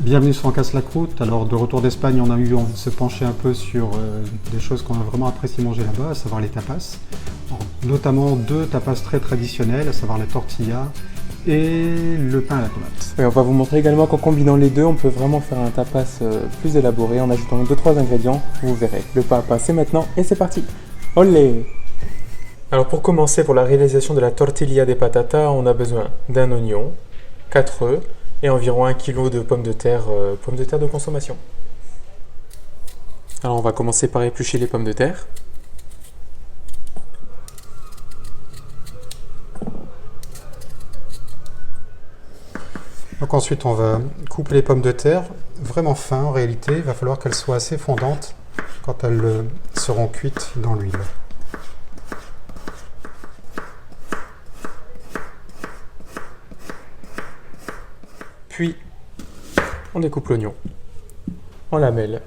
Bienvenue sur On casse la croûte. Alors de retour d'Espagne, on a eu envie de se pencher un peu sur des choses qu'on a vraiment apprécié manger là-bas, à savoir les tapas. Alors, notamment deux tapas très traditionnels, à savoir la tortilla et le pain à la tomate. Et on va vous montrer également qu'en combinant les deux, on peut vraiment faire un tapas plus élaboré en ajoutant 2-3 ingrédients. Vous verrez. Le pain à passer maintenant et c'est parti. Olé! Alors pour commencer, pour la réalisation de la tortilla de patata, on a besoin d'un oignon, 4 œufs et environ 1 kg de pommes de terre de consommation. Alors on va commencer par éplucher les pommes de terre. Donc ensuite on va couper les pommes de terre vraiment fin en réalité. Il va falloir qu'elles soient assez fondantes quand elles seront cuites dans l'huile. Puis on découpe l'oignon en lamelles.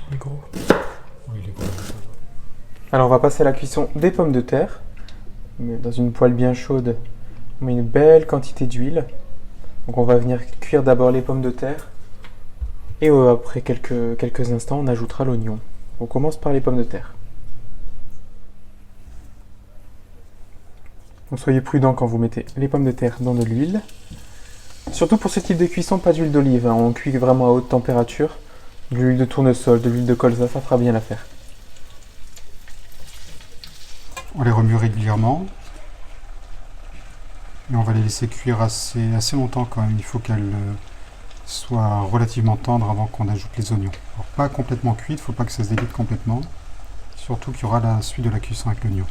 Il est gros. Oui, il est gros. Alors on va passer à la cuisson des pommes de terre. Dans une poêle bien chaude, on met une belle quantité d'huile. Donc on va venir cuire d'abord les pommes de terre. Et après quelques instants, on ajoutera l'oignon. On commence par les pommes de terre. Donc soyez prudent quand vous mettez les pommes de terre dans de l'huile. Surtout pour ce type de cuisson, pas d'huile d'olive. On cuit vraiment à haute température. De l'huile de tournesol, de l'huile de colza, ça fera bien l'affaire. On les remue régulièrement. Et on va les laisser cuire assez longtemps quand même. Il faut qu'elles soient relativement tendres avant qu'on ajoute les oignons. Alors, pas complètement cuites, il ne faut pas que ça se délite complètement. Surtout qu'il y aura la suite de la cuisson avec l'oignon.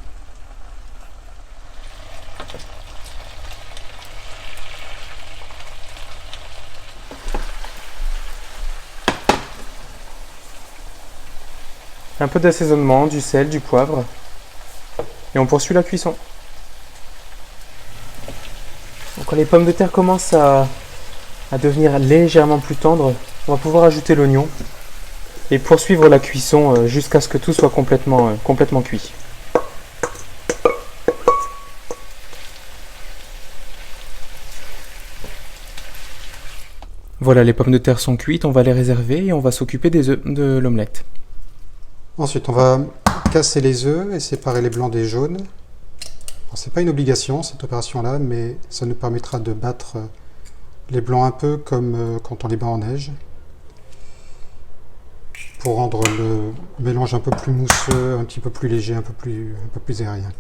Un peu d'assaisonnement, du sel, du poivre. Et on poursuit la cuisson. Donc, quand les pommes de terre commencent à devenir légèrement plus tendres, on va pouvoir ajouter l'oignon et poursuivre la cuisson jusqu'à ce que tout soit complètement cuit. Voilà, les pommes de terre sont cuites, on va les réserver et on va s'occuper des œufs de l'omelette. Ensuite, on va casser les œufs et séparer les blancs des jaunes. Ce n'est pas une obligation cette opération-là, mais ça nous permettra de battre les blancs un peu comme quand on les bat en neige, pour rendre le mélange un peu plus mousseux, un petit peu plus léger, un peu plus aérien.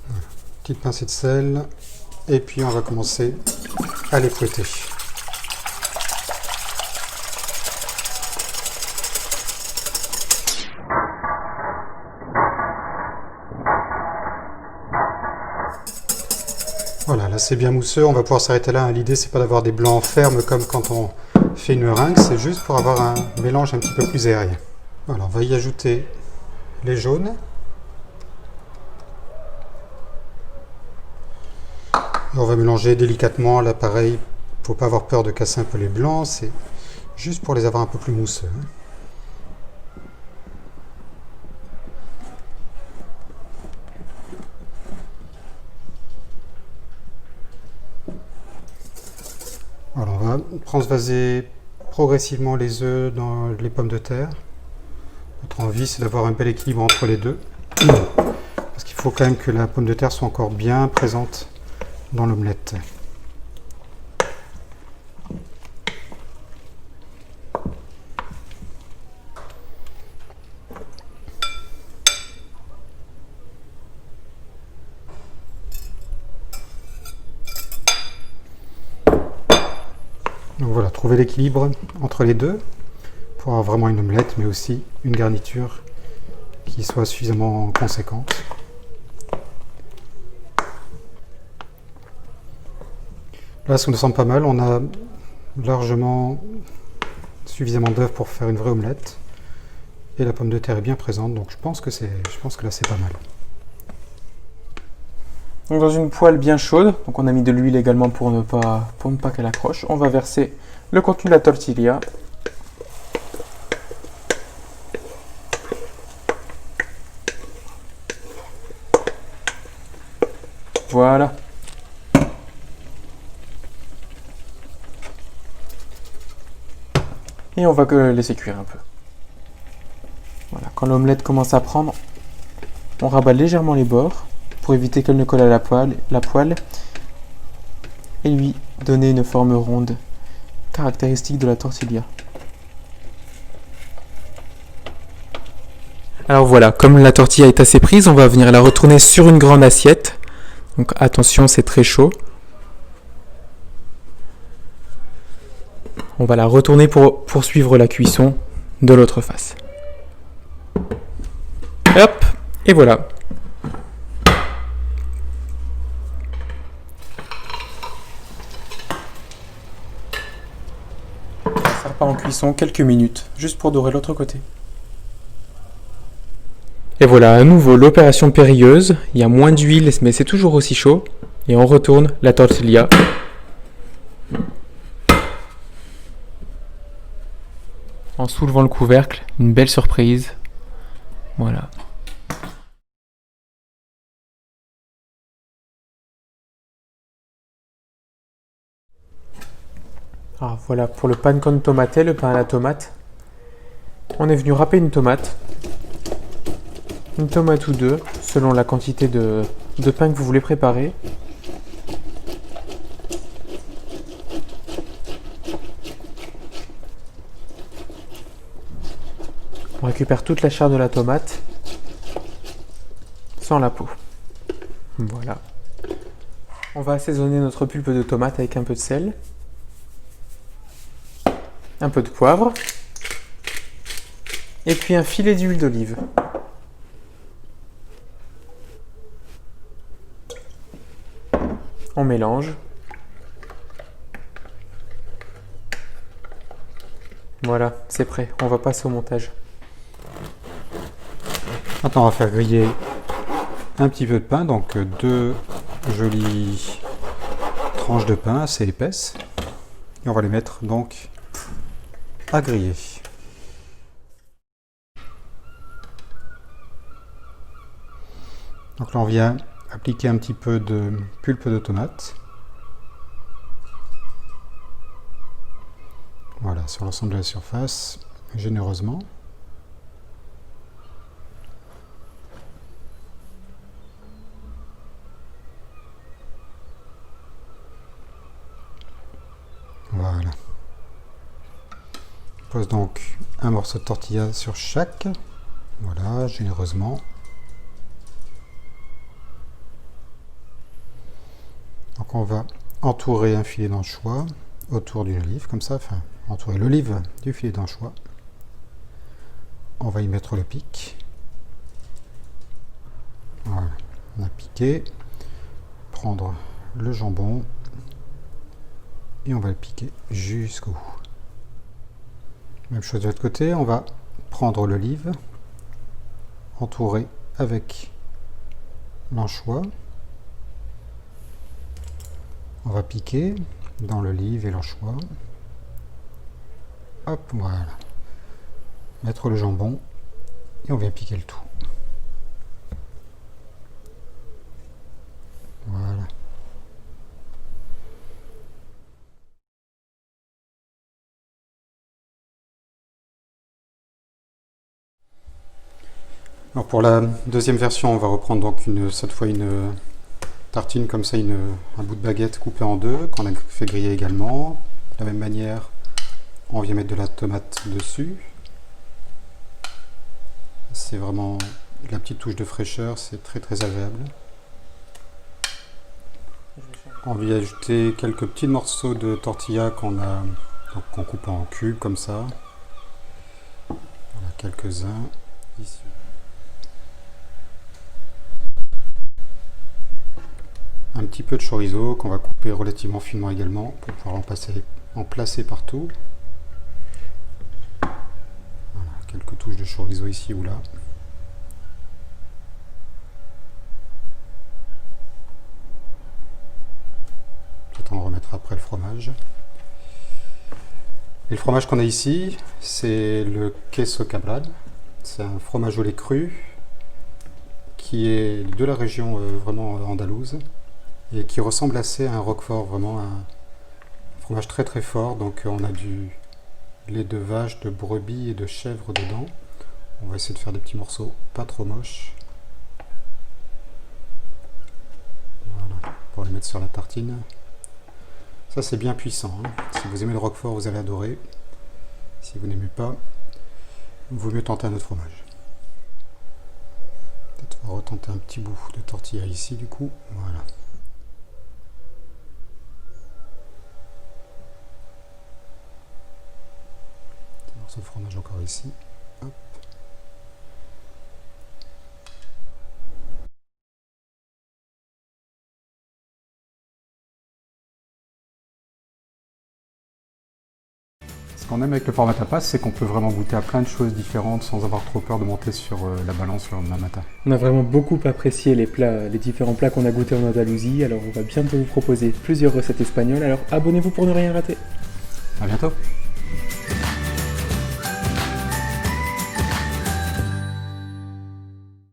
Voilà. Petite pincée de sel, et puis on va commencer à les fouetter. Voilà, là c'est bien mousseux, on va pouvoir s'arrêter là. L'idée c'est pas d'avoir des blancs fermes comme quand on fait une ringue, c'est juste pour avoir un mélange un petit peu plus aérien. Voilà, on va y ajouter les jaunes. Et on va mélanger délicatement, là pareil, faut pas avoir peur de casser un peu les blancs, c'est juste pour les avoir un peu plus mousseux. Voilà, on va transvaser progressivement les œufs dans les pommes de terre. Notre envie, c'est d'avoir un bel équilibre entre les deux. Parce qu'il faut quand même que la pomme de terre soit encore bien présente dans l'omelette. Donc voilà, trouver l'équilibre entre les deux pour avoir vraiment une omelette, mais aussi une garniture qui soit suffisamment conséquente. Là, ça nous semble pas mal. On a largement suffisamment d'œufs pour faire une vraie omelette. Et la pomme de terre est bien présente, donc je pense que là, c'est pas mal. Donc dans une poêle bien chaude, donc on a mis de l'huile également pour ne pas qu'elle accroche, on va verser le contenu de la tortilla. Voilà. Et on va laisser cuire un peu. Voilà, quand l'omelette commence à prendre, on rabat légèrement les bords pour éviter qu'elle ne colle à la poêle et lui donner une forme ronde caractéristique de la tortilla. Alors voilà, comme la tortilla est assez prise, on va venir la retourner sur une grande assiette. Donc attention, c'est très chaud. On va la retourner pour poursuivre la cuisson de l'autre face. Hop, et voilà. Ça repart en cuisson quelques minutes, juste pour dorer l'autre côté. Et voilà, à nouveau l'opération périlleuse. Il y a moins d'huile, mais c'est toujours aussi chaud. Et on retourne la tortilla. En soulevant le couvercle, une belle surprise. Voilà. Alors voilà, pour le pan con tomate, le pain à la tomate, on est venu râper une tomate ou deux, selon la quantité de pain que vous voulez préparer. On récupère toute la chair de la tomate, sans la peau. Voilà. On va assaisonner notre pulpe de tomate avec un peu de sel, un peu de poivre, et puis un filet d'huile d'olive. On mélange. Voilà, c'est prêt. On va passer au montage. Maintenant, on va faire griller un petit peu de pain, donc 2 jolies tranches de pain assez épaisses. Et on va les mettre donc à griller. Donc là, on vient appliquer un petit peu de pulpe de tomate. Voilà, sur l'ensemble de la surface, généreusement. Voilà. On pose donc un morceau de tortilla sur chaque. Voilà, généreusement. Donc on va entourer un filet d'anchois autour d'une olive, comme ça, enfin entourer l'olive du filet d'anchois. On va y mettre le pic. Voilà, on a piqué. Prendre le jambon et on va le piquer jusqu'au bout. Même chose de l'autre côté, on va prendre l'olive, entourer avec l'anchois. On va piquer dans l'olive et l'anchois. Hop, voilà. Mettre le jambon et on vient piquer le tout. Voilà. Alors pour la deuxième version, on va reprendre donc cette fois une tartine comme ça, un bout de baguette coupé en deux, qu'on a fait griller également. De la même manière, on vient mettre de la tomate dessus. C'est vraiment la petite touche de fraîcheur, c'est très très agréable. On vient ajouter quelques petits morceaux de tortilla qu'on coupe en cubes comme ça. Voilà, quelques-uns ici. Un petit peu de chorizo qu'on va couper relativement finement également pour pouvoir en placer partout. Voilà, quelques touches de chorizo ici ou là. mettre après le fromage. Et le fromage qu'on a ici, c'est le queso cabral. C'est un fromage au lait cru qui est de la région vraiment andalouse et qui ressemble assez à un roquefort, vraiment un fromage très très fort. Donc on a du lait de vache, de brebis et de chèvre dedans. On va essayer de faire des petits morceaux pas trop moches. Voilà, pour les mettre sur la tartine. Ça c'est bien puissant, hein. Si vous aimez le roquefort, vous allez adorer. Si vous n'aimez pas, il vaut mieux tenter un autre fromage. Peut-être on va retenter un petit bout de tortilla ici du coup. Voilà. Petit morceau de fromage encore ici. Hop. Ce qu'on aime avec le format tapas, c'est qu'on peut vraiment goûter à plein de choses différentes sans avoir trop peur de monter sur la balance le lendemain matin. On a vraiment beaucoup apprécié les différents plats qu'on a goûtés en Andalousie, alors on va bientôt vous proposer plusieurs recettes espagnoles, alors abonnez-vous pour ne rien rater. À bientôt!